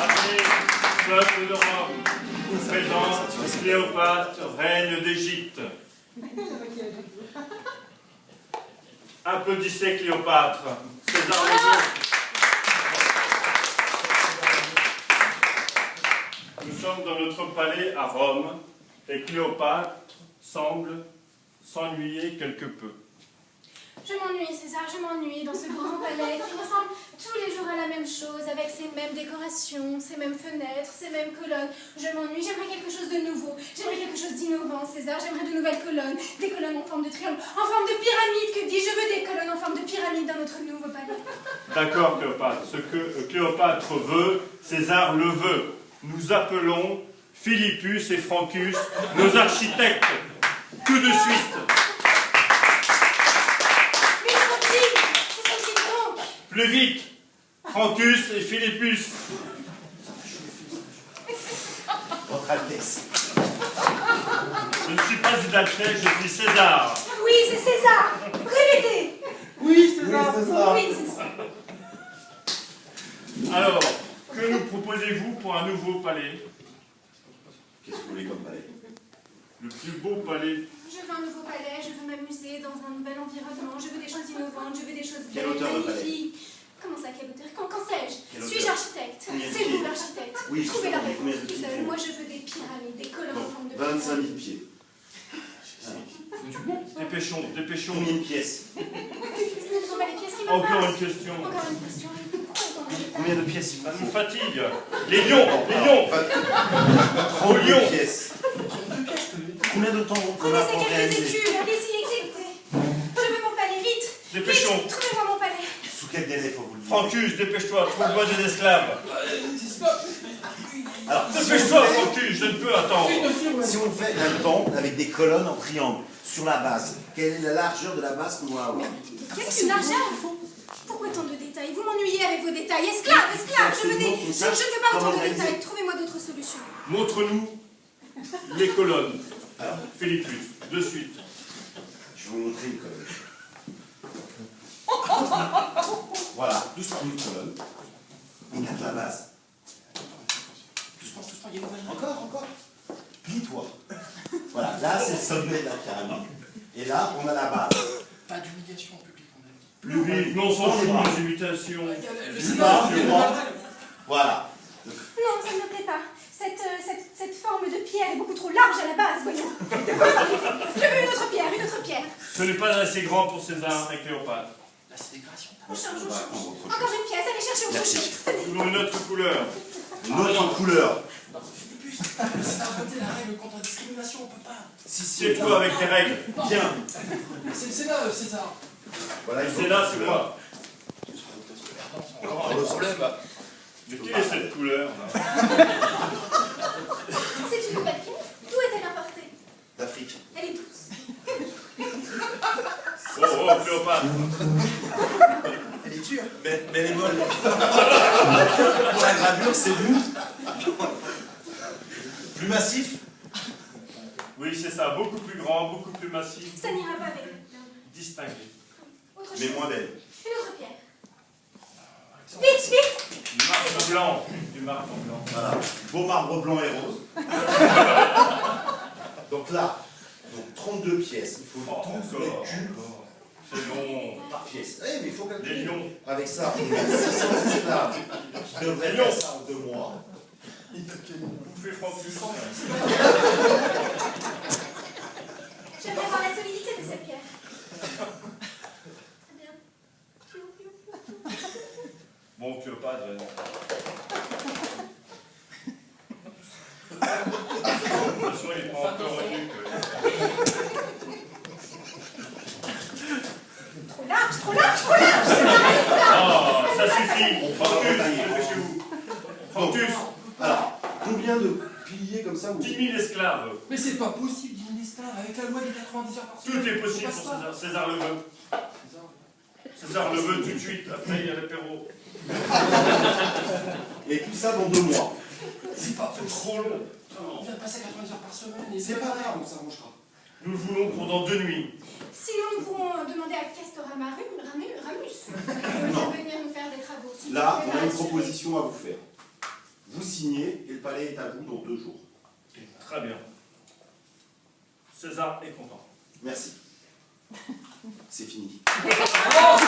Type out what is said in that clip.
Après, peuple de Rome, vous présente Cléopâtre, reine d'Égypte. Applaudissez Cléopâtre. César le veut. Nous sommes dans notre palais à Rome et Cléopâtre semble s'ennuyer quelque peu. Je m'ennuie, César, je m'ennuie dans ce grand palais qui ressemble tous les jours à la même chose, avec ces mêmes décorations, ces mêmes fenêtres, ces mêmes colonnes. Je m'ennuie, j'aimerais quelque chose de nouveau, j'aimerais quelque chose d'innovant, César, j'aimerais de nouvelles colonnes, des colonnes en forme de triangle, en forme de pyramide, que dis-je, je veux des colonnes en forme de pyramide dans notre nouveau palais. D'accord, Cléopâtre. Ce que Cléopâtre veut, César le veut. Nous appelons Philippus et Francus, nos architectes, tout de suite. Plus vite, Francus et Philippus. Votre Altesse. Je ne suis pas une Altesse, je suis César. Oui, c'est César. Répétez. Oui, César. Oui, c'est ça. Alors, que nous proposez-vous pour un nouveau palais? Qu'est-ce que vous voulez comme palais? Le plus beau palais. Je veux un nouveau palais, je veux m'amuser dans un nouvel environnement, je veux des choses innovantes, je veux des choses Quelle belles, hauteur de palais? magnifiques. Comment ça, quelle hauteur? Qu'en sais-je? Quelle Suis-je hauteur? architecte? Combien de C'est vous pieds? l'architecte? Oui, je Trouvez sais la combien réponse de tout pieds seul. il faut. Moi, je veux des pyramides, des colonnes en forme de 25 000 pyramide. pieds. Dépêchons, dépêchons. Combien de pièces? Ce ne sont pas les pièces qui me Encore parlent. une question. Encore une question. Pourquoi autant de détails? Combien de pièces il Ça faut? nous fatigue. Les lions, les lions. 32 lions. pièces. Combien de temps on Prenez a ces pour quelques réaliser? écus, allez-y, exécutez. Je veux mon palais, vite. Dépêchons. Vite, trouvez-moi mon palais. Sous quel délai faut vous le dire? Francus, dépêche-toi, trouve-moi des esclaves. Alors, Dépêche-toi, Francus, je ne peux attendre. si on fait un temple avec des colonnes en triangle sur la base, quelle est la largeur de la base qu'on doit avoir? Qu'est-ce qu'une largeur? Pourquoi tant de détails? Vous m'ennuyez avec vos détails. Esclaves, esclaves, je veux des... Je ne veux pas autant de détails. Trouvez-moi d'autres solutions. Montre-nous les colonnes. Alors, Philippus, de suite. je vais vous montrer une colonne. Voilà, doucement une colonne. On garde la base. Doucement, doucement, il y a une colonne. Encore. Plie-toi. Voilà, là c'est le sommet de la pyramide. Et là, on a la base. Pas d'humiliation en public, on a dit. Plus vite, non sans joue des imitations. Du bas, du bas. Voilà. Non, ça ne me plaît pas. Cette forme de pierre est beaucoup trop large à la base, voyons. Je veux une autre pierre, une autre pierre. Ce n'est pas assez grand pour César et Cléopâtre. Là, c'est décoration. On change, on va change. prendre autre chose. Encore une pièce, allez chercher autre Merci. chose. Nous voulons une autre couleur. Une autre couleur. Philippus, c'est inventé la règle contre la discrimination, on peut pas. Sieds-toi avec tes règles. Viens. C'est le Sénat, César. Voilà, il faut C'est là, une c'est couleur. quoi? Alors, le problème, Mais quelle est cette couleur? C'est une nouvelle pierre. D'où est-elle importée? D'Afrique. Elle est douce. Oh, Cléopâtre. Elle est dure. Mais elle est molle. Pour la gravure, c'est mou. Plus massif. Oui, c'est ça. Beaucoup plus grand, beaucoup plus massif. Ça n'ira pas avec elle. Distingué. Autre Mais chose. moins belle. Une autre pierre. Vite, vite. Du marbre blanc. Du marbre blanc. Voilà. Beau marbre blanc et rose. Donc là, 32 pièces. Il faut Oh, 12 encore. mètres cubes C'est long. par pièce. Eh, mais il faut Des calculer. lions. Avec ça, on a 600 esclaves qui devraient Des lions. faire ça en 2 mois. Vous faites Francus. J'aimerais voir la solidité de cette pierre. Très bien. Bon, Cléopâtre. De toute façon, il n'est pas encore revenu. Trop large, trop large, trop large. Ah, ça suffit. Francus, dépêchez-vous. Francus, Alors, combien de piliers comme ça vous... 10 000 esclaves. mais c'est pas possible, d'une esclave, avec la loi des 90 heures par Tout semaine. est possible on pour passe pas. César. César le veut. César le veut tout de suite. Après, il y a l'apéro. Et tout ça dans 2 mois. C'est pas C'est possible. trop long. On vient de passer 90 heures par semaine et C'est pas grave, on s'arrangera. Nous le voulons pendant 2 nuits. Sinon, nous pourrons demander à Castorama Là, on a une proposition à vous faire. Vous signez et le palais est à vous dans 2 jours. Très bien. César est content. Merci. C'est fini. Bravo.